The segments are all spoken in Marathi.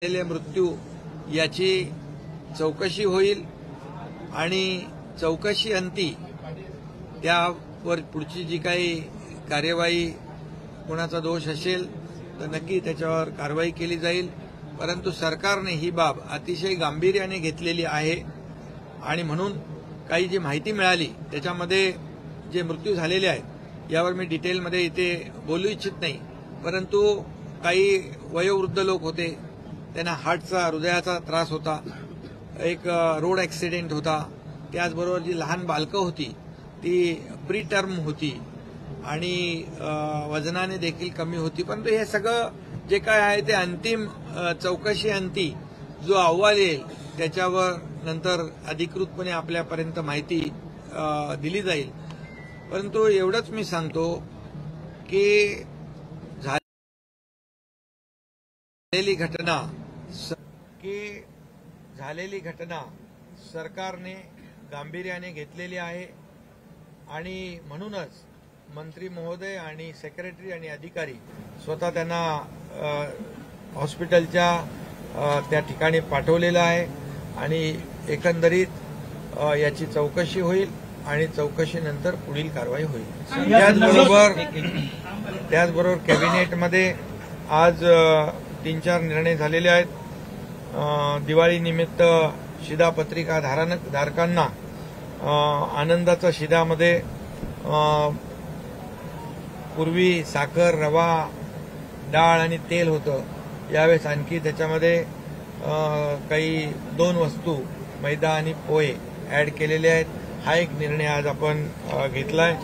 झालेले मृत्यू याची चौकशी होईल आणि चौकशी अंती त्यावर पुढची जी काही कार्यवाही कोणाचा दोष असेल तर नक्की त्याच्यावर कारवाई केली जाईल। परंतु सरकारने ही बाब अतिशय गांभीर्याने घेतलेली आहे आणि म्हणून काही जी माहिती मिळाली त्याच्यामध्ये जे मृत्यू झालेले आहेत यावर मी डिटेलमध्ये इथे बोलू इच्छित नाही, परंतु काही वयोवृद्ध लोक होते, त्यांना हार्टचा हृदयाचा त्रास होता, एक रोड ॲक्सिडेंट होता, त्याचबरोबर जी लहान बालकं होती ती प्री टर्म होती आणि वजनाने देखील कमी होती। परंतु हे सगळं जे काय आहे ते अंतिम चौकशी अंती जो अहवाल येईल त्याच्यावर नंतर अधिकृतपणे आपल्यापर्यंत माहिती दिली जाईल। परंतु एवढंच मी सांगतो की झालेली घटना सरकारने गांभीर्याने घेतलेली आहे आणि म्हणूनच मंत्री महोदय आणि सेक्रेटरी आणि अधिकारी स्वतः त्यांना हॉस्पिटलच्या त्या ठिकाणी पाठवलेलं आहे आणि एकंदरीत याची चौकशी होईल आणि चौकशीनंतर पुढील कारवाई होईल। त्याचबरोबर कॅबिनेटमध्ये आज 3-4 निर्णय झालेले आहेत। दिवाळीनिमित्त शिधापत्रिका धारकांना आनंदाच्या शिधामध्ये पूर्वी साखर, रवा, डाळ आणि तेल होतं, यावेळेस आणखी त्याच्यामध्ये काही 2 वस्तू मैदा आणि पोहे ऍड केलेले आहेत। हा एक निर्णय आज आपण घेतलाय।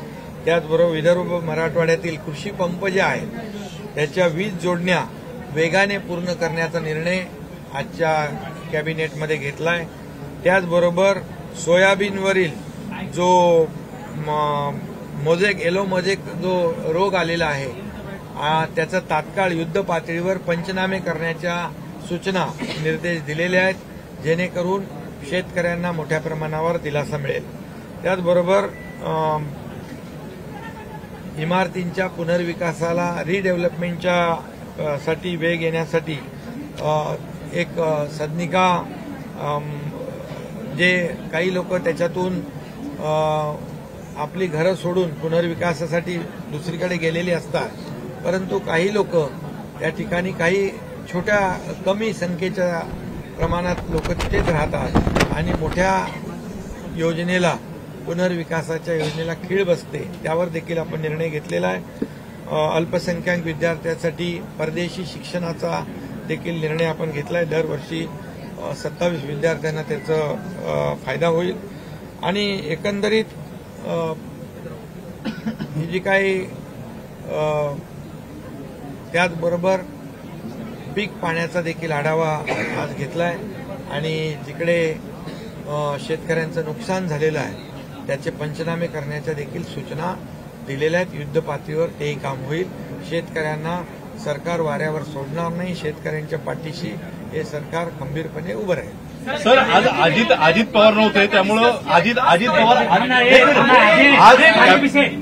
त्याचबरोबर विदर्भ मराठवाड्यातील कृषी पंप जे आहेत त्याच्या वीज जोडण्या वेगाने पूर्ण करण्याचा निर्णय आजच्या कॅबिनेटमध्ये घेतलाय। त्याचबरोबर सोयाबीनवरील जो येलो मोजेक जो रोग आलेला आहे त्याचा तात्काळ युद्ध पातळीवर पंचनामे करण्याच्या सूचना निर्देश दिलेले आहेत, जेणेकरून शेतकऱ्यांना मोठ्या प्रमाणावर दिलासा मिळेल। त्याचबरोबर इमारतींच्या पुनर्विकासाला रिडेव्हलपमेंटच्या साठी वेग येण्यासाठी एक सदनिका जे काही लोक त्याच्यातून आपली घरं सोडून पुनर्विकासासाठी दुसरीकडे गेलेली असतात, परंतु काही लोक त्या ठिकाणी काही छोट्या कमी संख्येच्या प्रमाणात लोक तिथेच राहतात आणि मोठ्या योजनेला पुनर्विकासाच्या योजनेला खीळ बसते, त्यावर देखील आपण निर्णय घेतलेला आहे। अल्पसंख्याक विद्यार्थ्यांसाठी परदेशी शिक्षणाचा देखील निर्णय आपण घेतलाय। दरवर्षी 27 विद्यार्थ्यांना त्याचा फायदा होईल आणि एकंदरीत ही जी काही त्याचबरोबर पीक पाण्याचा देखील आढावा आज घेतलाय आणि जिकडे शेतकऱ्यांचं नुकसान झालेलं आहे त्याचे पंचनामे करण्याच्या देखील सूचना दिलेल्या आहेत। युद्ध पातळीवर तेही काम होईल। शेतकऱ्यांना सरकार वाऱ्यावर सोडणार नाही, शेतकऱ्यांच्या पाठीशी हे सरकार खंबीरपणे उभं राहील। सर, आज अजित पवार नव्हते, त्यामुळं अजित पवार आज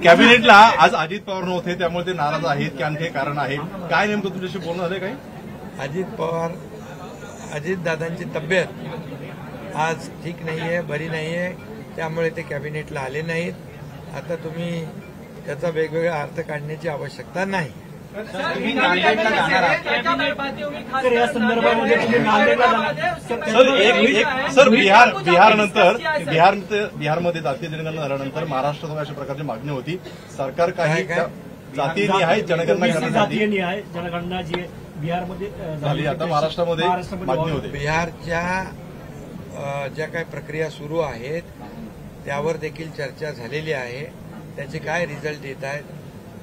कॅबिनेटला आज अजित पवार नव्हते, त्यामुळे ते नाराज आहेत की आणखी कारण आहे काय, नेमकं तुमच्याशी बोलणं झालं काही? अजितदादांची तब्येत आज ठीक नाहीये, बरी नाहीये, त्यामुळे ते कॅबिनेटला आले नाहीत। आता तुम्ही त्याचा वेगवेगळा अर्थ काढण्याची आवश्यकता नाही। सर, बिहारमध्ये जातीय जनगणना झाल्यानंतर महाराष्ट्रात अशा प्रकारची मागणी होती, सरकार काही जातीय निहाय जनगणना जी बिहारमध्ये झाली, आता महाराष्ट्रामध्ये मागणी होती। बिहारच्या ज्या काही प्रक्रिया सुरू आहेत त्यावर देखील चर्चा झालेली आहे, त्याचे काय रिझल्ट येत आहेत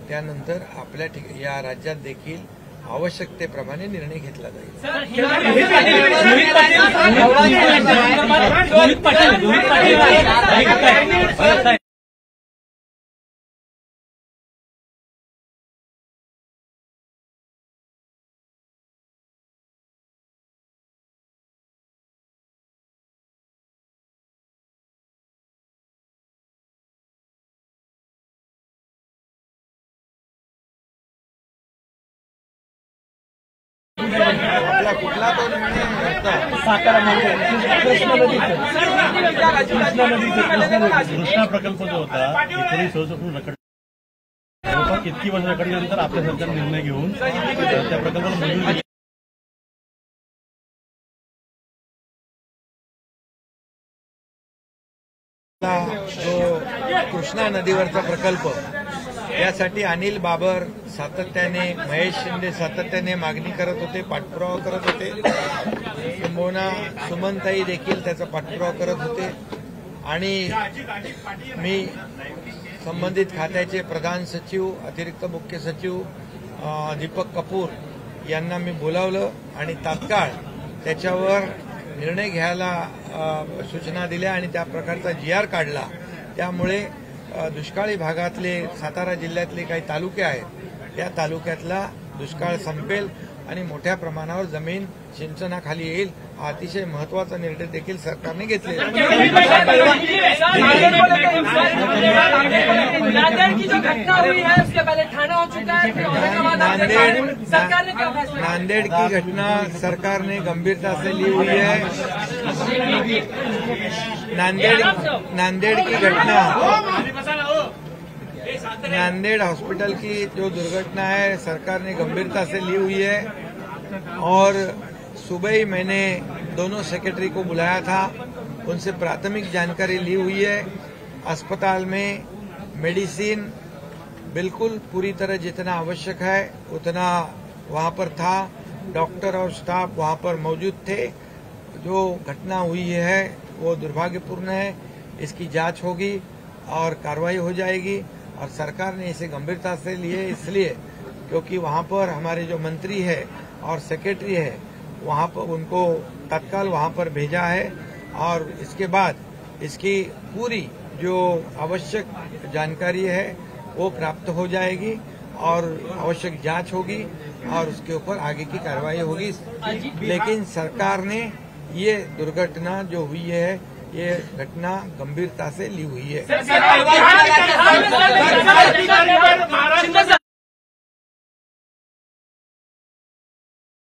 त्यानंतर आपल्या या राज्यात देखील आवश्यकतेप्रमाणे निर्णय घेतला जाईल। आपला कुठला तो निर्णय होता? कृष्णा प्रकल्प जो होता 1964 रखड जवळपास इतकी वर्ष रखडल्यानंतर आपल्या सरकारने निर्णय घेऊन त्या प्रकल्पाला मंजुरी दिली. जो कृष्णा नदीवरचा प्रकल्प यासाठी अनिल बाबर सातत्याने, महेश शिंदे सातत्याने मागणी करत होते, पाठपुरावा करत होते. किंबहुना सुमनताई देखील त्याचा पाठपुरावा करत होते. आणि मी संबंधित खात्याचे प्रधान सचिव, अतिरिक्त मुख्य सचिव दीपक कपूर यांना मी बोलावलं आणि तात्काळ त्याच्यावर निर्णय घ्यायला सूचना दिल्या आणि त्या प्रकारचा GR काढला. त्यामुळे दुष्काळी भागातले सातारा जिल्ह्यातले काही तालुके आहेत त्या तालुक्यातला दुष्काळ संपेल आणि मोठ्या प्रमाणावर जमीन सिंचनाखाली येईल. हा अतिशय महत्वाचा निर्णय देखील सरकारने घेतलेला आहे. नांदेड़ की घटना सरकार ने गंभीरता से ली हुई है. नांदेड़ की घटना, नांदेड़ हॉस्पिटल की जो दुर्घटना है सरकार ने गंभीरता से ली हुई है. और सुबह ही मैंने दोनों सेक्रेटरी को बुलाया था, उनसे प्राथमिक जानकारी ली हुई है. अस्पताल में मेडिसिन बिल्कुल पूरी तरह जितना आवश्यक है उतना वहां पर था. डॉक्टर और स्टाफ वहां पर मौजूद थे. जो घटना हुई है वो दुर्भाग्यपूर्ण है. इसकी जांच होगी और कार्रवाई हो जाएगी. और सरकार ने इसे गंभीरता से लिए इसलिए क्योंकि वहां पर हमारे जो मंत्री है और सेक्रेटरी है वहां पर उनको तत्काल वहां पर भेजा है. और इसके बाद इसकी पूरी जो आवश्यक जानकारी है वो प्राप्त हो जाएगी और आवश्यक जांच होगी और उसके ऊपर आगे की कार्रवाई होगी. लेकिन सरकार ने ये दुर्घटना जो हुई है ये घटना गंभीरता से ली हुई है.